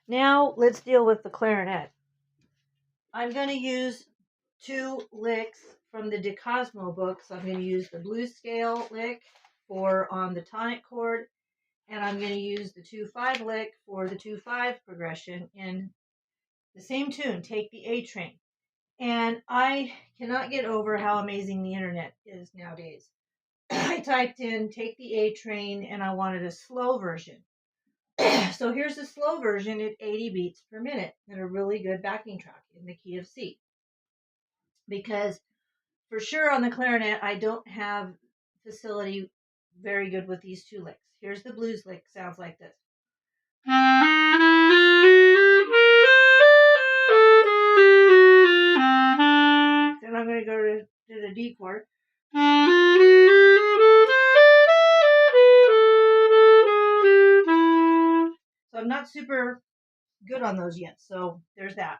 Now let's deal with the clarinet. I'm going to use 2 licks from the Cosmo books. I'm going to use the blues scale lick for on the tonic chord, and I'm going to use the 2/5 lick for the 2/5 progression in the same tune, Take the A Train. And I cannot get over how amazing the internet is nowadays. I typed in Take the A Train and I wanted a slow version. So here's the slow version at 80 beats per minute and a really good backing track in the key of C. Because for sure on the clarinet, I don't have facility very good with these 2 licks. Here's the blues lick, sounds like this. Then I'm going to go to the D chord. So I'm not super good on those yet, so there's that.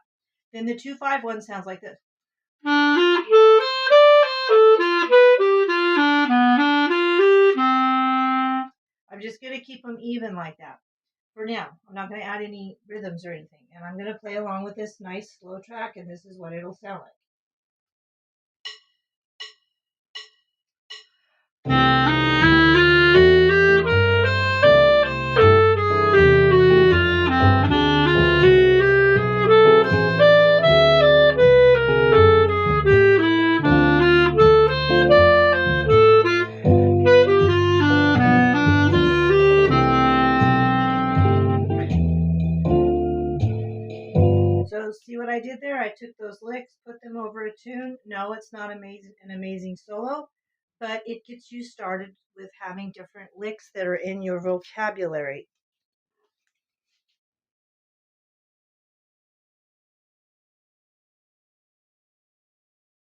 Then the 2/5 one sounds like this. I'm just going to keep them even like that for now. I'm not going to add any rhythms or anything. And I'm going to play along with this nice slow track, and this is what it'll sound like. So see what I did there? I took those licks, put them over a tune. No, it's not an amazing solo, but it gets you started with having different licks that are in your vocabulary.